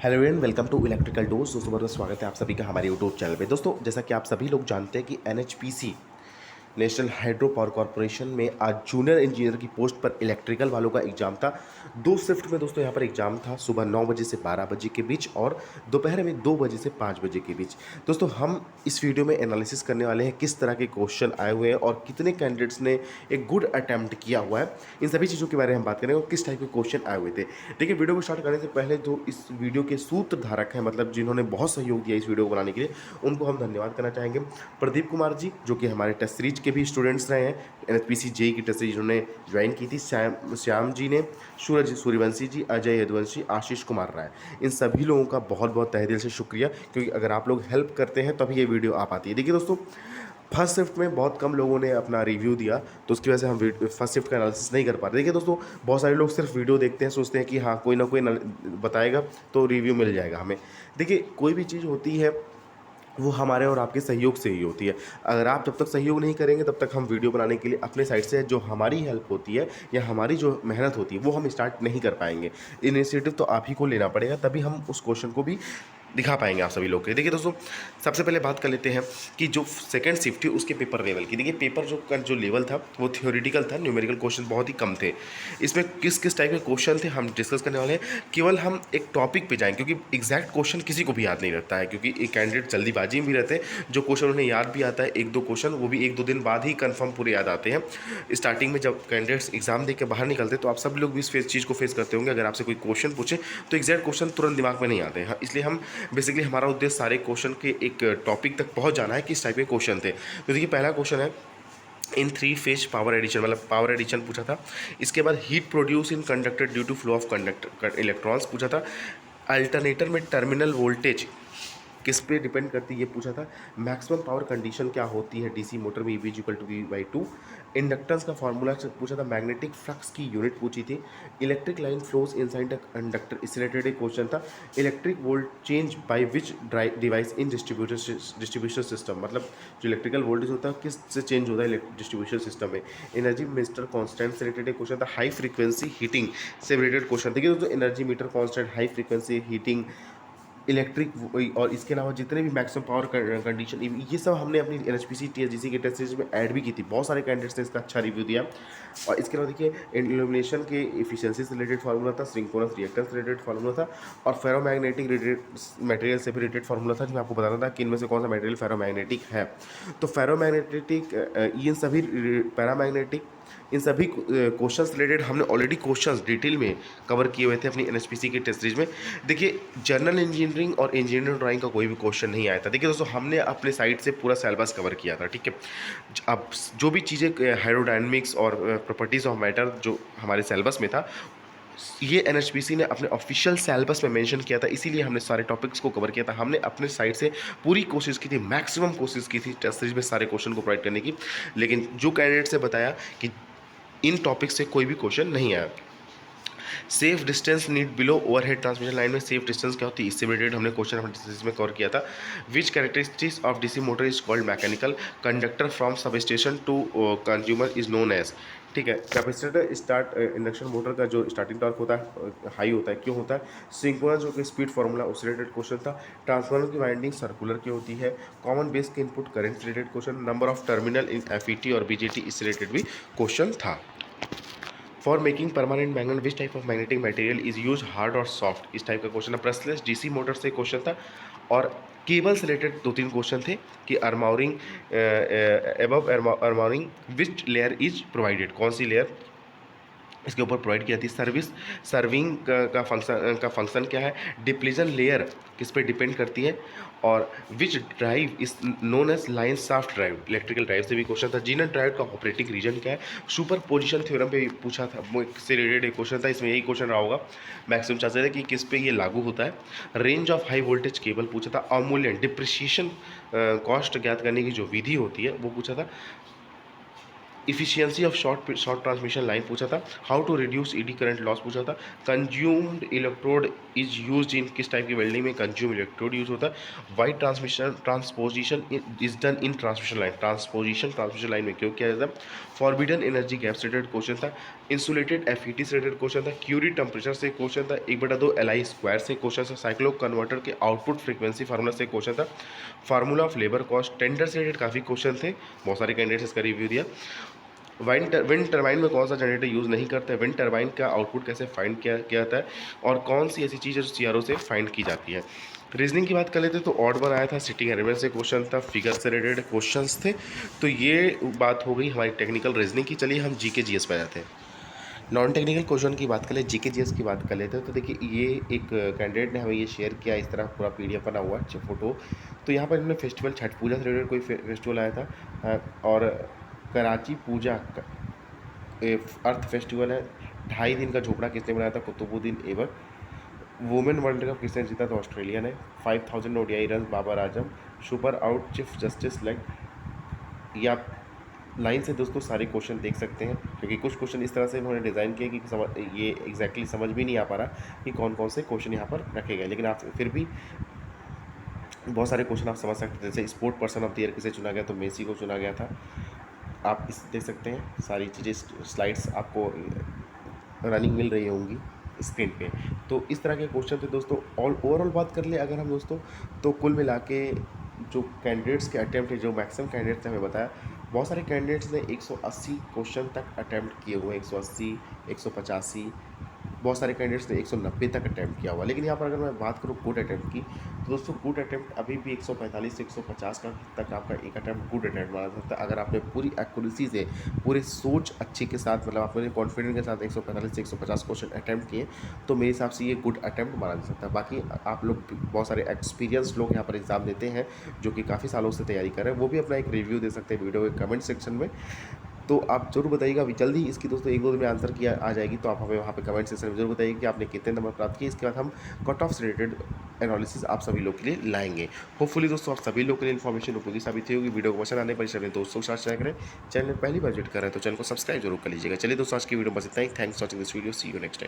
Hello and welcome to electrical dose. दोस्तों बहुत स्वागत है आप सभी का हमारे यूट्यूब चैनल पे। दोस्तों जैसा कि आप सभी लोग जानते हैं कि NHPC national hydro power corporation में आज जूनियर इंजीनियर की पोस्ट पर इलेक्ट्रिकल वालों का एग्जाम था। दो शिफ्ट में दोस्तों यहाँ पर एग्जाम था, सुबह 9 बजे से 12 बजे के बीच और दोपहर में 2 बजे से 5 बजे के बीच। दोस्तों हम इस वीडियो में एनालिसिस करने वाले हैं किस तरह के क्वेश्चन आए हुए हैं और कितने कैंडिडेट्स ने एक गुड अटैम्प्ट किया हुआ है। इन सभी चीज़ों के बारे में हम बात करेंगे और किस टाइप के क्वेश्चन आए हुए थे। देखिए वीडियो को स्टार्ट करने से पहले जो इस वीडियो के सूत्रधारक हैं, मतलब जिन्होंने बहुत सहयोग दिया इस वीडियो को बनाने के लिए, उनको हम धन्यवाद करना चाहेंगे। प्रदीप कुमार जी जो कि हमारे टेस्ट सीरीज के भी स्टूडेंट्स रहे हैं, एनएचपीसी जेई की टेस्ट सीरीज उन्होंने ज्वाइन की थी। श्याम जी ने, सूरज सूर्यवंशी जी, अजय यदुवंशी, आशीष कुमार राय, इन सभी लोगों का बहुत बहुत तहे दिल से शुक्रिया, क्योंकि अगर आप लोग हेल्प करते हैं तभी ये वीडियो आ पाती है। देखिए दोस्तों, फर्स्ट शिफ्ट में बहुत कम लोगों ने अपना रिव्यू दिया, तो उसकी वजह से हम फर्स्ट शिफ्ट का एनालिसिस नहीं कर पा रहे। देखिए दोस्तों, बहुत सारे लोग सिर्फ वीडियो देखते हैं, सोचते हैं कि हाँ कोई ना कोई बताएगा तो रिव्यू मिल जाएगा हमें। देखिए कोई भी चीज़ होती है वो हमारे और आपके सहयोग से ही होती है। अगर आप जब तक सहयोग नहीं करेंगे तब तक हम वीडियो बनाने के लिए अपने साइड से जो हमारी हेल्प होती है या हमारी जो मेहनत होती है वो हम स्टार्ट नहीं कर पाएंगे। इनिशिएटिव तो आप ही को लेना पड़ेगा, तभी हम उस क्वेश्चन को भी दिखा पाएंगे आप सभी लोग के। देखिए दोस्तों, सबसे पहले बात कर लेते हैं कि जो सेकंड शिफ्ट थी उसके पेपर लेवल की। देखिए पेपर जो लेवल था वो थ्योरेटिकल था, न्यूमेरिकल क्वेश्चन बहुत ही कम थे। इसमें किस किस टाइप के क्वेश्चन थे हम डिस्कस करने वाले हैं। केवल हम एक टॉपिक पे जाएंगे, क्योंकि एग्जैक्ट क्वेश्चन किसी को भी याद नहीं रहता है, क्योंकि एक कैंडिडेट जल्दीबाजी में भी रहते हैं। जो क्वेश्चन उन्हें याद भी आता है, एक दो क्वेश्चन वो भी 1-2 दिन बाद ही कन्फर्म पूरे याद आते हैं। स्टार्टिंग में जब कैंडिडेट्स एग्जाम दे के बाहर निकलते हैं तो आप सब लोग भी इस चीज़ को फेस करते होंगे। अगर आपसे कोई क्वेश्चन पूछे तो एग्जैक्ट क्वेश्चन तुरंत दिमाग में नहीं आते हैं, इसलिए हम बेसिकली हमारा उद्देश्य सारे क्वेश्चन के एक टॉपिक तक पहुंच जाना है कि इस टाइप के क्वेश्चन थे। तो देखिए पहला क्वेश्चन है इन 3 फेज पावर एडिशन, मतलब पावर एडिशन पूछा था। इसके बाद heat produce in conductor due to flow of conductor electrons पूछा था। अल्टरनेटर में टर्मिनल वोल्टेज किस पे डिपेंड करती है ये पूछा था। मैक्सिमम पावर कंडीशन क्या होती है डीसी मोटर में, EV=V/2। इंडक्टेंस का फार्मूला पूछा था। मैग्नेटिक फ्लक्स की यूनिट पूछी थी। Electric line flows inside the conductor, इससे रिलेटेड एक क्वेश्चन था। Electric volt change by which device in distribution system, मतलब जो इलेक्ट्रिकल वोल्टेज होता है किस से चेंज होता है डिस्ट्रीब्यूशन सिस्टम में। एनर्जी मीटर कॉन्स्टेंट से रिलेटेड एक क्वेश्चन था। हाई फ्रीक्वेंसी हीटिंग से रिलेटेड क्वेश्चन। देखिए दोस्तों, energy meter constant, high frequency heating, electric और इसके अलावा जितने भी मैक्सिमम पावर कंडीशन, ये सब हमने अपनी एनएचपीसी टीएसजीसी के टेस्ट सीरीज में ऐड भी की थी। बहुत सारे कैंडिडेट्स ने इसका अच्छा रिव्यू दिया। और इसके अलावा देखिए इल्यूमिनेशन के एफिशिएंसी से रिलेटेड फार्मूला था, सिंक्रोनस रिएक्टेंस से रिलेटेड फार्मूला था, और फेरोमैग्नेटिक रिलेटेड मटेरियल से भी रिलेटेड फार्मूला था, जिसमें आपको बताना था कि इनमें से कौन सा मटेरियल फेरोमैग्नेटिक है। तो फेरोमैग्नेटिक, इन सभी पैरामैग्नेटिक, इन सभी क्वेश्चन रिलेटेड हमने ऑलरेडी क्वेश्चंस डिटेल में कवर किए हुए थे अपनी एनएचपीसी की टेस्ट सीरीज में। देखिए जनरल इंजीनियरिंग और इंजीनियरिंग ड्राइंग का कोई भी क्वेश्चन नहीं आया था। देखिए दोस्तों, हमने अपने साइड से पूरा सिलेबस कवर किया था, ठीक है। अब जो भी चीज़ें हाइड्रोडायनेमिक्स और प्रॉपर्टीज़ ऑफ मैटर जो हमारे सिलेबस में था, ये एनएचपीसी ने अपने ऑफिशियल सिलेबस में मेंशन किया था, इसीलिए हमने सारे टॉपिक्स को कवर किया था। हमने अपने साइड से पूरी कोशिश की थी, मैक्सिमम कोशिश की थी टेस्ट सीरीज में सारे क्वेश्चन को प्रोवाइड करने की। लेकिन जो कैंडिडेट्स ने बताया कि इन टॉपिक से कोई भी क्वेश्चन नहीं आया। Safe distance need below overhead transmission line में सेफ डिस्टेंस क्या होती है, इससे रिलेटेड हमने क्वेश्चन अपने डिस्टेंस में कवर किया था। Which characteristics of DC motor is called mechanical, conductor from substation to consumer is known as, ठीक है। कैपेसिटर स्टार्ट इंडक्शन मोटर का जो स्टार्टिंग टॉर्क होता है हाई होता है, क्यों होता है। सिंक्रोनस जो कि स्पीड फार्मूला, उससे रिलेटेड क्वेश्चन था। ट्रांसफार्मर की वाइंडिंग सर्कुलर की होती है। कॉमन बेस के इनपुट करंट से related question. Number of terminal in FET और बीजेटी, इससे रिलेटेड भी क्वेश्चन था। For making permanent magnet which type of magnetic material is use, hard और सॉफ्ट, इस टाइप का क्वेश्चन है। ब्रशलेस डीसी मोटर से क्वेश्चन था। और केबल से रिलेटेड 2-3 क्वेश्चन थे कि अर्माउरिंग above armouring which layer is provided, कौन सी लेयर इसके ऊपर प्रोवाइड की जाती है। सर्विंग का फंक्शन क्या है। डिप्लीजन लेयर किस पे डिपेंड करती है। और which drive is known as line shaft drive, electrical drive से भी क्वेश्चन था। जीनर ड्राइव का ऑपरेटिंग रीजन क्या है। सुपर पोजिशन थ्योरम पे पूछा था, वो इससे रिलेटेड एक क्वेश्चन था, इसमें यही क्वेश्चन रहा होगा। मैक्सिमम चांसेस है कि किस पे ये लागू होता है। Range of high voltage cable पूछा था। अवमूल्यन डिप्रिशिएशन कॉस्ट ज्ञात करने की जो विधि होती है वो पूछा था। Efficiency of short transmission line पूछा था, how to reduce eddy current loss पूछा था, consumed electrode is used in, किस टाइप की वेल्डिंग में कंज्यूम इलेक्ट्रोड यूज होता है, why transposition is done in transmission line में क्यों किया जाता है, फॉरबिडन एनर्जी गैप से रिलेटेड क्वेश्चन था, इंसुलेटेड एफईटी से रिलेटेड क्वेश्चन था, क्यूरी टेम्परेचर से क्वेश्चन था, 1/2 LI स्क्वायर से क्वेश्चन था, साइक्लो कन्वर्टर के आउटपुट फ्रीक्वेंसी फार्मूला से क्वेश्चन था, formula of labour cost, tender से रिलेटेड काफ़ी क्वेश्चन थे, बहुत सारे कैंडिडेट्स इसका रिव्यू दिया। विंड टरबाइन में कौन सा जनरेटर यूज़ नहीं करते हैं, विंड टरबाइन का आउटपुट कैसे फाइंड किया जाता है, और कौन सी ऐसी चीज़ है जो CRO से फाइंड की जाती है। रीजनिंग की बात कर लेते तो ऑड वन आया था, सिटिंग अरेंजमेंट से क्वेश्चन था, फिगर से रिलेटेड क्वेश्चंस थे। तो ये बात हो गई हमारी टेक्निकल रीजनिंग की। चलिए हम GK GS पे जाते हैं। नॉन टेक्निकल क्वेश्चन की बात कर ले, GK GS की बात कर लेते हैं। तो देखिए ये एक कैंडिडेट ने हमें ये शेयर किया, इस तरह पूरा PDF बना हुआ है फोटो। तो यहाँ पर इन्होंने फेस्टिवल छठ पूजा से रिलेटेड कोई फेस्टिवल आया था, और कराची पूजा अर्थ फेस्टिवल है, 2.5 दिन का झोपड़ा किसने बनाया था, Qutubuddin Aibak. Women world cup किसने जीता, तो ऑस्ट्रेलिया ने। 5000 ODI run Babar Azam. Super out chief justice leg. ये आप लाइन से दोस्तों सारे क्वेश्चन देख सकते हैं, क्योंकि कुछ क्वेश्चन इस तरह से उन्होंने डिज़ाइन किए कि ये एग्जैक्टली समझ भी नहीं आ पा रहा कि कौन कौन से क्वेश्चन यहाँ पर रखे गए, लेकिन आप फिर भी बहुत सारे क्वेश्चन आप समझ सकते हैं। जैसे sport person of the year किसे चुना गया, तो मेसी को चुना गया था। आप इस देख सकते हैं, सारी चीज़ें स्लाइड्स आपको रनिंग मिल रही होंगी स्क्रीन पे। तो इस तरह के क्वेश्चन थे दोस्तों। ओवरऑल बात कर ले अगर हम दोस्तों, तो कुल मिला के जो कैंडिडेट्स के अटैम्प्ट है, जो मैक्सिमम कैंडिडेट्स ने हमें बताया, बहुत सारे कैंडिडेट्स ने 180 क्वेश्चन तक अटैम्प्ट किए हुए हैं, 180, 185, बहुत सारे कैंडिडेट्स ने 190 तक अटैम्प्ट किया हुआ। लेकिन यहाँ पर अगर मैं बात करूँ गुड अटैम्प्ट की, तो दोस्तों गुड अटैम्प्ट अभी भी 145 से 150 का तक आपका एक अटैम्प्ट गुड अटैम्प्ट माना सकता है, अगर आपने पूरी एक्यूरेसी से, पूरे सोच अच्छी के साथ, मतलब आपने कॉन्फिडेंस के साथ 145 से 150 क्वेश्चन अटैम्प्ट किए, तो मेरे हिसाब से ये गुड अटैम्प्ट माना जा सकता है। बाकी आप लोग बहुत सारे एक्सपीरियंस लोग यहाँ पर एग्ज़ाम देते हैं, जो कि काफ़ी सालों से तैयारी कर रहे हैं, वो भी अपना एक रिव्यू दे सकते हैं वीडियो के कमेंट सेक्शन में। तो आप ज़रूर बताइएगा, अभी जल्दी इसकी दोस्तों 1-2 दिन में आंसर किया आ जाएगी, तो आप हमें वहाँ पे कमेंट सेक्शन में जरूर बताइए कि आपने कितने नंबर प्राप्त किए। इसके बाद हम कट ऑफ से रिलेटेड एनालिसिस आप सभी लोग के लिए लाएंगे। होपफुली दोस्तों आप सभी लोग के लिए इन्फॉर्मेशन उपयोगी साबित हुई होगी। वीडियो को पसंद आने पर अपने दोस्तों के साथ शेयर करें। चैनल पहली बार विजिट कर रहे हैं तो चैनल को सब्सक्राइब जरूर कर लीजिएगा। चलिए दोस्तों आज की वीडियो बस इतना ही। Thanks for watching this video. See you next time.